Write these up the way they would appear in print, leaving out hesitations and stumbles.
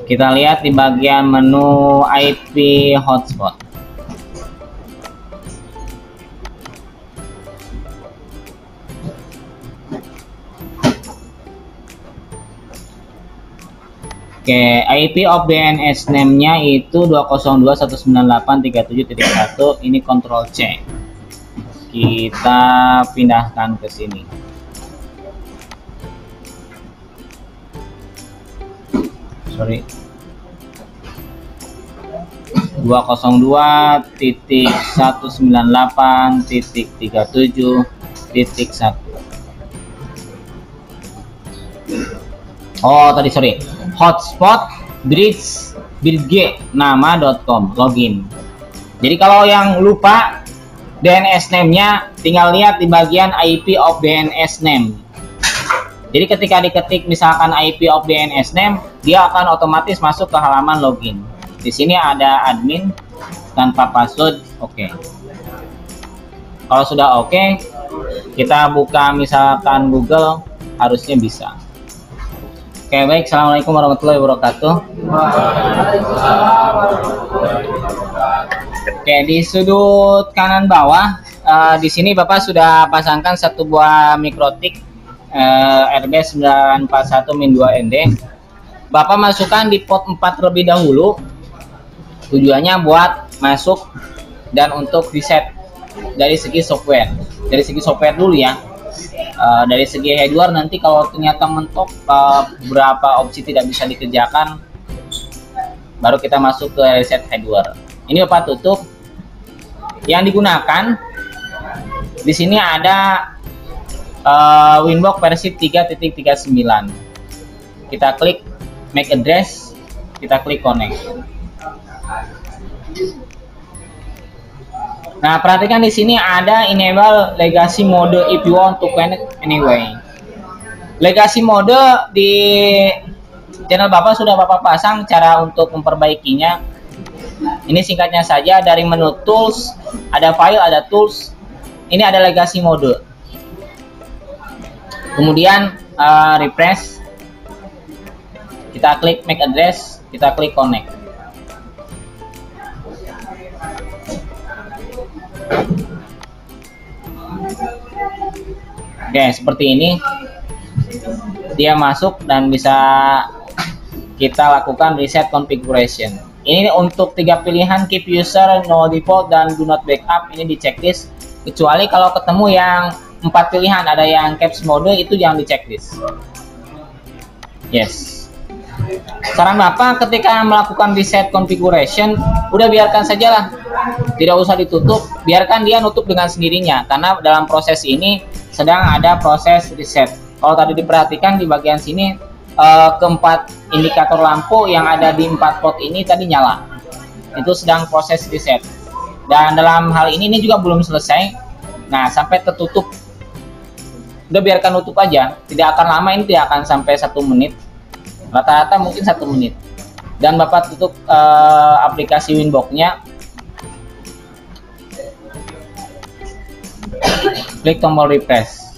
Kita lihat di bagian menu IP hotspot. Oke, IP of DNS name-nya itu 202.198.37.1. Ini Ctrl C. Kita pindahkan ke sini. Sorry. 202.198.37.1. Oh, tadi sorry. Hotspot bridge nama.com login. Jadi kalau yang lupa DNS name-nya, tinggal lihat di bagian IP of DNS name. Jadi ketika diketik misalkan IP of DNS name, dia akan otomatis masuk ke halaman login. Di sini ada admin tanpa password. Oke. Kalau sudah oke, kita buka misalkan Google, harusnya bisa. Oke, baik. Assalamualaikum warahmatullahi wabarakatuh. Oke, di sudut kanan bawah, di sini Bapak sudah pasangkan satu buah mikrotik RB941-2ND. Bapak masukkan di port 4 terlebih dahulu. Tujuannya buat masuk dan untuk reset dari segi software. Dari segi software dulu ya. Dari segi hardware nanti kalau ternyata mentok beberapa opsi tidak bisa dikerjakan, baru kita masuk ke reset hardware. Ini Bapak tutup. Yang digunakan di sini ada Winbox versi 3.39. Kita klik MAC address, kita klik connect. Nah, perhatikan di sini ada enable legacy mode if you want to connect anyway. Legacy mode di channel Bapak sudah Bapak pasang cara untuk memperbaikinya. Ini singkatnya saja, dari menu tools, ada file, ada tools. Ini ada legacy mode. Kemudian refresh. Kita klik MAC address, kita klik connect. Oke, seperti ini dia masuk dan bisa kita lakukan reset configuration. Ini untuk 3 pilihan keep user, no default, dan do not backup. Ini di checklist, kecuali kalau ketemu yang 4 pilihan, ada yang caps mode, itu yang di checklist. Yes. Saran Bapak ketika melakukan reset configuration, udah biarkan sajalah, tidak usah ditutup, biarkan dia nutup dengan sendirinya, karena dalam proses ini sedang ada proses reset. Kalau tadi diperhatikan di bagian sini, keempat indikator lampu yang ada di 4 port ini tadi nyala, itu sedang proses reset. Dan dalam hal ini juga belum selesai. Nah, sampai tertutup, udah biarkan nutup aja, tidak akan lama, ini tidak akan sampai 1 menit, rata-rata mungkin 1 menit. Dan Bapak tutup aplikasi Winbox-nya, klik tombol refresh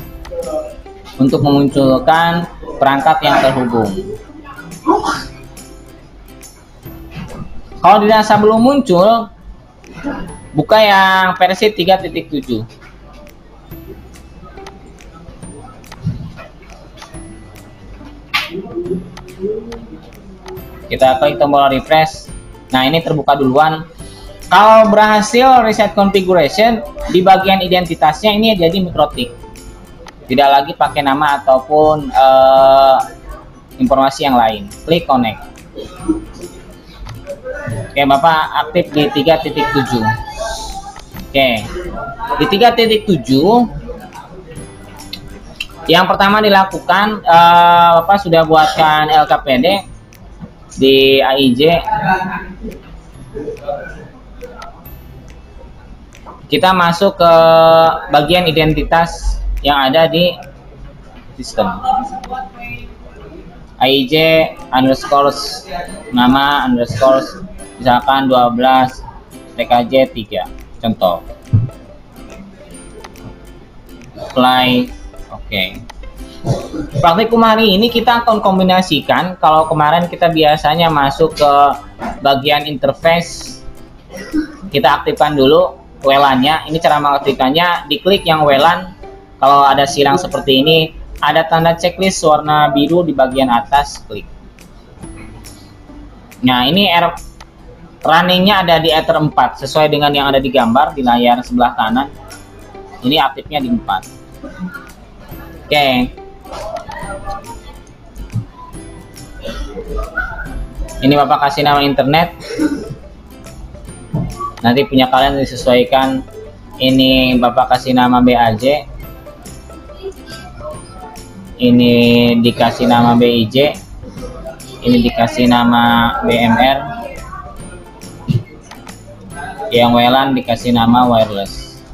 untuk memunculkan perangkat yang terhubung. Kalau dirasa belum muncul, buka yang versi 3.7. Kita klik tombol refresh. Nah, ini terbuka duluan. Kalau berhasil reset configuration, di bagian identitasnya ini jadi mikrotik, tidak lagi pakai nama ataupun informasi yang lain. Klik connect. Oke, Bapak aktif di 3.7. Oke, di 3.7 yang pertama dilakukan, Bapak sudah buatkan LKPD di AIJ. Kita masuk ke bagian identitas yang ada di sistem. AIJ underscore nama underscore misalkan 12 TKJ 3 contoh. Apply. Oke. Praktikum hari ini kita akan kombinasikan. Kalau kemarin kita biasanya masuk ke bagian interface, kita aktifkan dulu WLAN-nya. Ini cara mengaktifkannya, diklik yang WLAN. Kalau ada silang seperti ini, ada tanda checklist warna biru di bagian atas, klik. Nah, ini runningnya ada di Ether 4 sesuai dengan yang ada di gambar di layar sebelah kanan. Ini aktifnya di 4. Oke. Ini Bapak kasih nama internet. Nanti punya kalian disesuaikan. Ini Bapak kasih nama BAJ. Ini dikasih nama BIJ. Ini dikasih nama BMR. Yang WLAN dikasih nama wireless.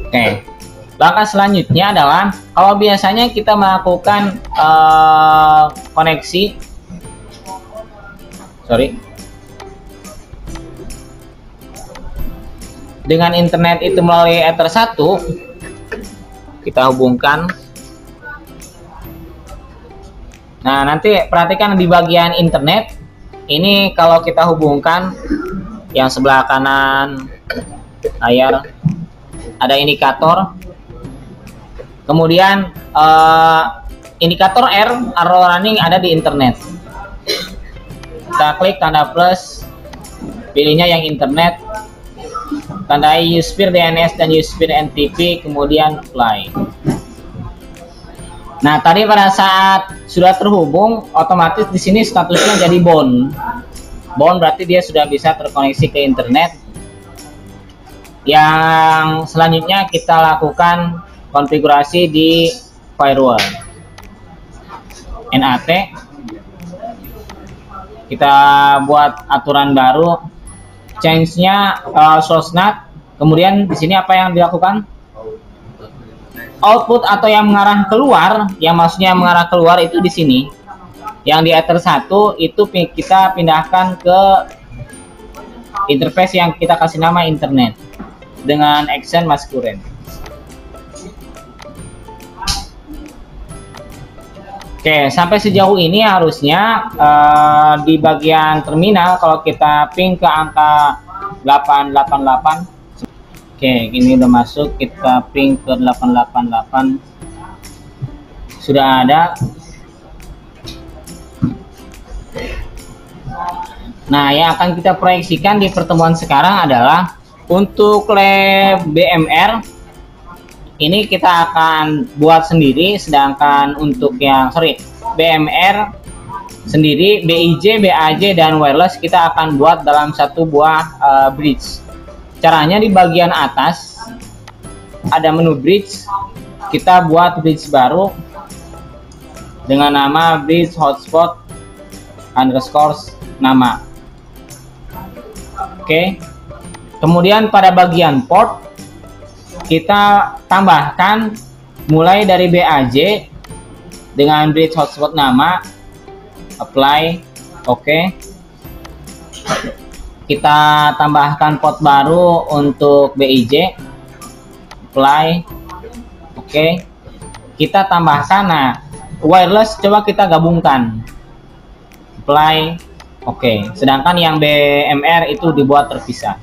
Oke. Langkah selanjutnya adalah kalau biasanya kita melakukan koneksi, dengan internet itu melalui Ether 1, kita hubungkan. Nah, nanti perhatikan di bagian internet ini, kalau kita hubungkan yang sebelah kanan layar ada indikator. Kemudian indikator arrow running ada di internet. Kita klik tanda plus, pilihnya yang internet, tandai USpear DNS dan USpear NTP, kemudian apply. Nah, tadi pada saat sudah terhubung, otomatis di sini statusnya jadi bound. Bound berarti dia sudah bisa terkoneksi ke internet. Yang selanjutnya kita lakukan konfigurasi di firewall. NAT. Kita buat aturan baru. Change-nya source NAT. Kemudian di sini apa yang dilakukan? Output atau yang mengarah keluar, yang maksudnya mengarah keluar itu di sini. Yang di Ether 1 itu kita pindahkan ke interface yang kita kasih nama internet dengan action mas current. Oke, sampai sejauh ini harusnya di bagian terminal kalau kita ping ke angka 888. Oke, ini udah masuk, kita ping ke 888. Sudah ada. Nah, yang akan kita proyeksikan di pertemuan sekarang adalah untuk lab BMR ini kita akan buat sendiri, sedangkan untuk yang BMR sendiri, BIJ, BAJ dan wireless kita akan buat dalam satu buah bridge. Caranya di bagian atas ada menu bridge, kita buat bridge baru dengan nama bridge hotspot underscore nama. Oke. Kemudian pada bagian port kita tambahkan mulai dari BAJ dengan bridge hotspot nama, apply, oke. Kita tambahkan port baru untuk BIJ, apply, oke. Kita tambahkan, nah wireless coba kita gabungkan, apply, oke. Sedangkan yang BMR itu dibuat terpisah.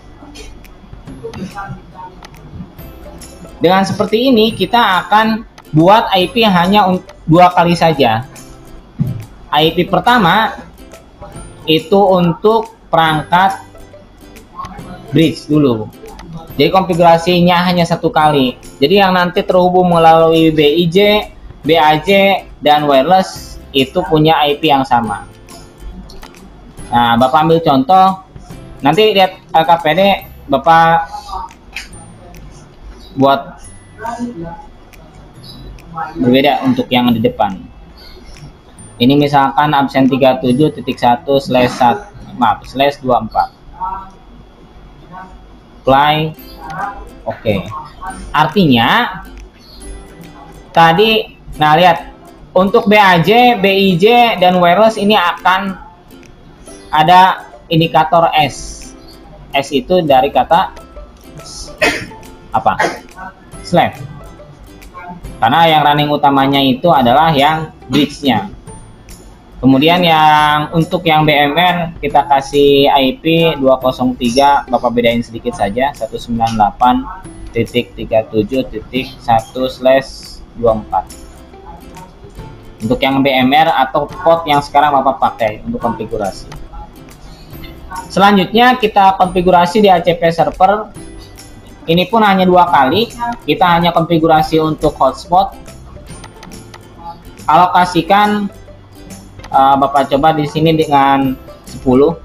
Dengan seperti ini kita akan buat IP hanya 2 kali saja. IP pertama itu untuk perangkat bridge dulu. Jadi konfigurasinya hanya 1 kali. Jadi yang nanti terhubung melalui BIJ, BAJ dan wireless itu punya IP yang sama. Nah, Bapak ambil contoh. Nanti lihat LKPD Bapak buat berbeda untuk yang di depan. Ini misalkan absen 37.1/24. Apply, oke. Artinya tadi, nah lihat untuk BAJ, BIJ dan wireless ini akan ada indikator S. S itu dari kata apa? Slave. Karena yang running utamanya itu adalah yang bridge-nya. Kemudian yang untuk yang BMR kita kasih IP 203, Bapak bedain sedikit saja, 198.37.1/24. Untuk yang BMR atau port yang sekarang Bapak pakai untuk konfigurasi. Selanjutnya kita konfigurasi di ACP server. Ini pun hanya 2 kali. Kita hanya konfigurasi untuk hotspot. Alokasikan Bapak coba di sini dengan 10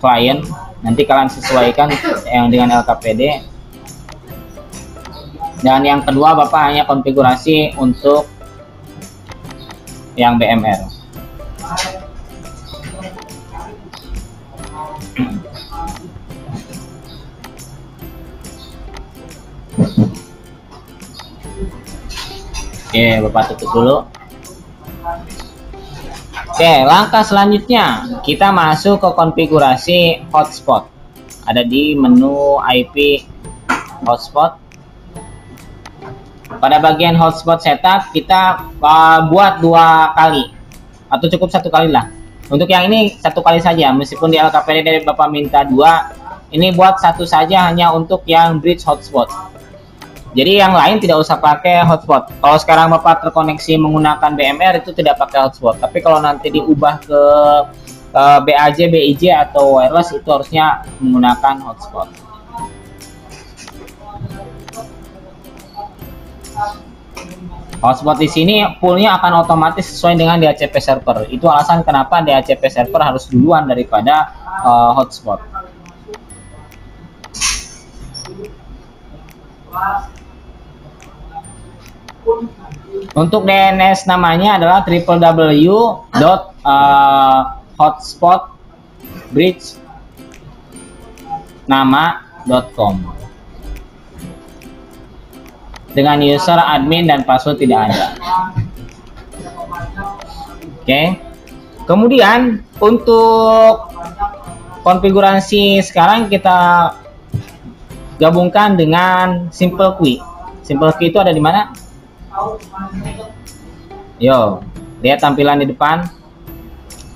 klien. Nanti kalian sesuaikan yang dengan LKPD. Dan yang kedua Bapak hanya konfigurasi untuk yang BMR. Oke, Bapak tutup dulu. Oke, langkah selanjutnya kita masuk ke konfigurasi hotspot. Ada di menu IP hotspot. Pada bagian hotspot setup kita buat 2 kali atau cukup 1 kali lah. Untuk yang ini 1 kali saja, meskipun di LKPD dari Bapak minta 2, ini buat 1 saja hanya untuk yang bridge hotspot. Jadi yang lain tidak usah pakai hotspot. Kalau sekarang Bapak terkoneksi menggunakan BMR itu tidak pakai hotspot. Tapi kalau nanti diubah ke BAJ, BIJ atau wireless itu harusnya menggunakan hotspot. Hotspot di sini poolnya akan otomatis sesuai dengan DHCP server. Itu alasan kenapa DHCP server harus duluan daripada hotspot. Untuk DNS namanya adalah www.hotspotbridgenama.com dengan user, admin, dan password tidak ada. Oke. Kemudian untuk konfigurasi sekarang kita gabungkan dengan Simple Key. Simple Key itu ada di mana? Yo, lihat tampilan di depan.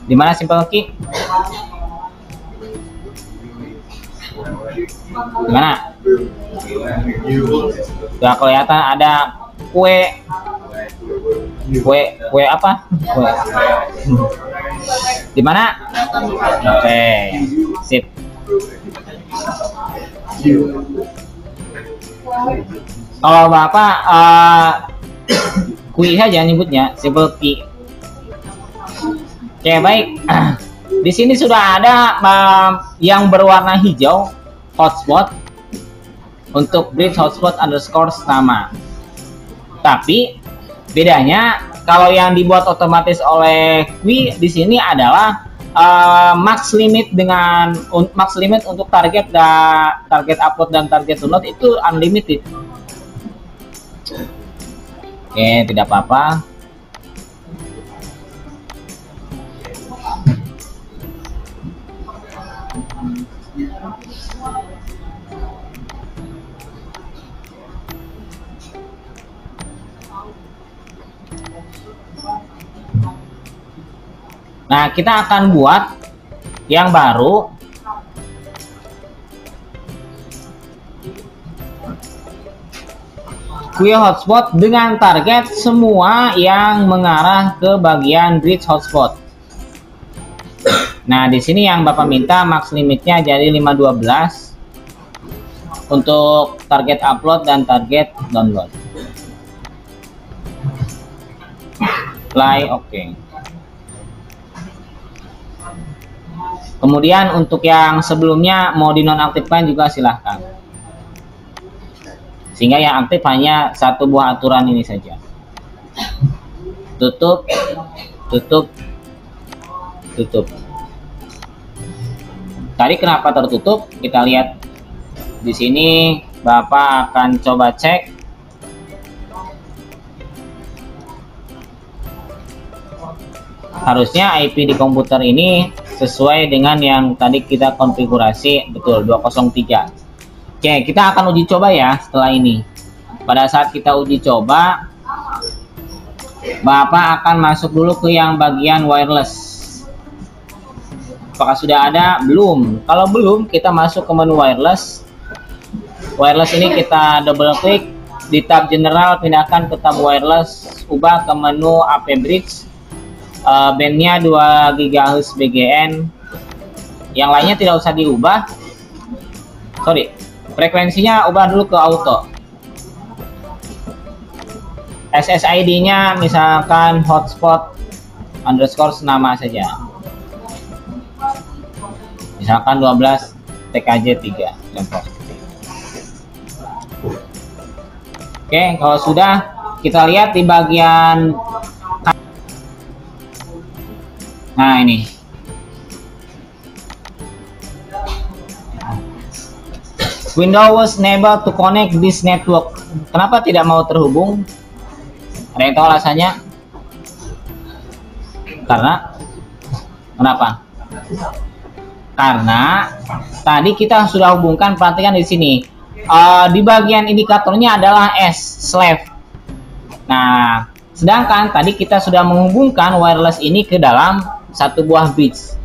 Di mana Simple Key? Di mana? Sudah kelihatan ada kue apa? Kue. Di mana? Oke, sip. Kalau Bapak kui saja nyebutnya, Simple Key. Oke, baik. Di sini sudah ada yang berwarna hijau hotspot untuk bridge hotspot underscore nama. Tapi bedanya kalau yang dibuat otomatis oleh Qui di sini adalah max limit untuk target upload dan target download itu unlimited. Oke, tidak apa-apa. Nah, kita akan buat yang baru. Qui hotspot dengan target semua yang mengarah ke bagian bridge hotspot. Nah, di sini yang Bapak minta max limitnya jadi 512 untuk target upload dan target download. Apply, oke. Kemudian untuk yang sebelumnya mau dinonaktifkan juga silahkan. Sehingga yang aktif hanya 1 buah aturan ini saja. Tutup, tutup, tutup. Tadi kenapa tertutup? Kita lihat di sini. Bapak akan coba cek. Harusnya IP di komputer ini sesuai dengan yang tadi kita konfigurasi, betul 203. Oke, kita akan uji coba ya setelah ini. pada saat kita uji coba, Bapak akan masuk dulu ke yang bagian wireless. Apakah sudah ada? Belum. Kalau belum, kita masuk ke menu wireless. Wireless ini kita double klik di tab general, pindahkan ke tab wireless, ubah ke menu AP bridge. Bandnya 2 GHz BGN. Yang lainnya tidak usah diubah. Sorry, frekuensinya ubah dulu ke auto. SSID-nya misalkan hotspot underscore nama saja. Misalkan 12 TKJ 3 contoh. Oke, kalau sudah, kita lihat di bagian, nah ini Windows unable to connect this network. Kenapa tidak mau terhubung? Ada yang tahu alasannya? Kenapa? Karena tadi kita sudah hubungkan, perhatikan di sini. Di bagian indikatornya adalah S/. Nah, sedangkan tadi kita sudah menghubungkan wireless ini ke dalam satu buah bridge.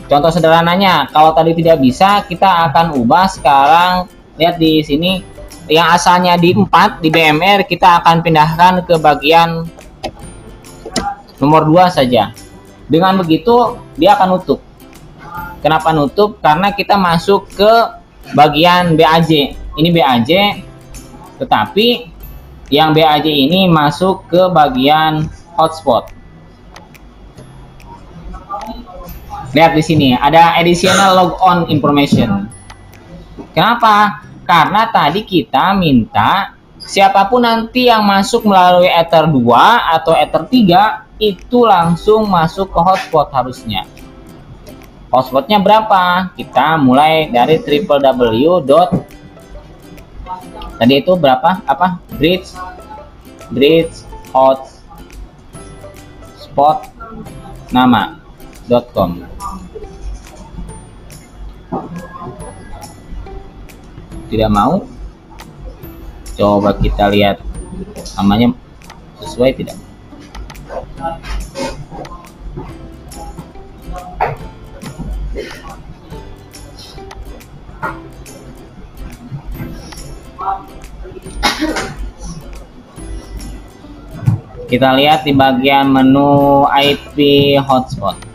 Contoh sederhananya, kalau tadi tidak bisa, kita akan ubah sekarang. Lihat di sini, yang asalnya di 4 di BMR, kita akan pindahkan ke bagian nomor 2 saja. Dengan begitu dia akan nutup. Kenapa nutup? Karena kita masuk ke bagian BAJ. Ini BAJ, tetapi yang BAJ ini masuk ke bagian hotspot. Lihat di sini ada additional logon information. Kenapa? Karena tadi kita minta siapapun nanti yang masuk melalui Ether 2 atau Ether 3 itu langsung masuk ke hotspot harusnya. Hotspotnya berapa? Kita mulai dari www. Tadi itu berapa? Apa? Bridge hotspot nama.com. Tidak mau. Coba kita lihat namanya sesuai tidak. Kita lihat di bagian menu IP hotspot.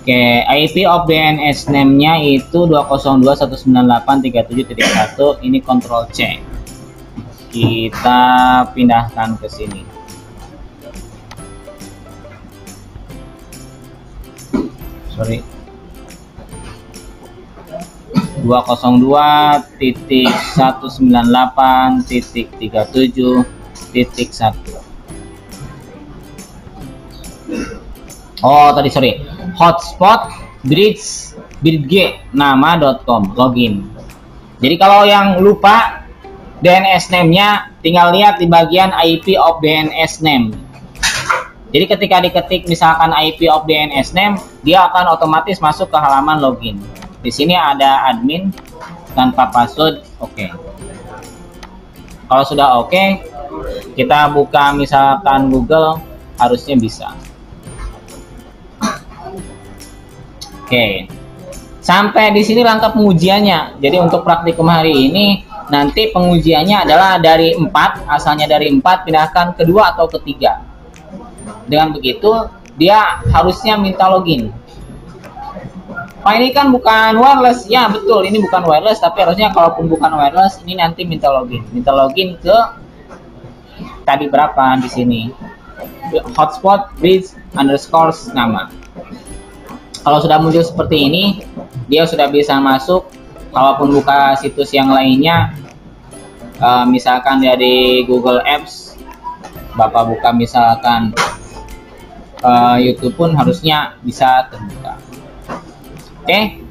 Oke, IP of DNS name-nya itu 202.198.37.1. Ini Ctrl C. Kita pindahkan ke sini. Sorry. 202.198.37.1. Oh, tadi sorry. Hotspot bridge nama.com login. Jadi kalau yang lupa DNS name-nya, tinggal lihat di bagian IP of DNS name. Jadi ketika diketik misalkan IP of DNS name, dia akan otomatis masuk ke halaman login. Di sini ada admin tanpa password. Oke. Kalau sudah oke, kita buka misalkan Google, harusnya bisa. Oke, sampai di sini lengkap pengujiannya. Jadi untuk praktikum hari ini, nanti pengujiannya adalah dari 4, asalnya dari 4, pindahkan ke 2 atau ke 3. Dengan begitu, dia harusnya minta login. Pak, ini kan bukan wireless. Ya, betul, ini bukan wireless, tapi harusnya kalaupun bukan wireless, ini nanti minta login. Minta login ke tadi berapa di sini? Hotspot bridge underscore nama. Kalau sudah muncul seperti ini, dia sudah bisa masuk. Kalaupun buka situs yang lainnya, misalkan dari Google Apps, Bapak buka misalkan YouTube pun harusnya bisa terbuka. Oke,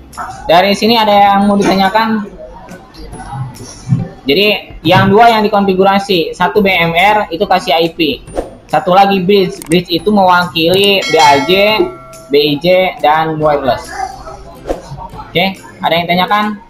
dari sini ada yang mau ditanyakan? Jadi yang 2 yang dikonfigurasi, 1 BMR itu kasih IP. Satu lagi bridge. Bridge itu mewakili BAJ, BIJ, dan wireless. Oke, ada yang tanyakan?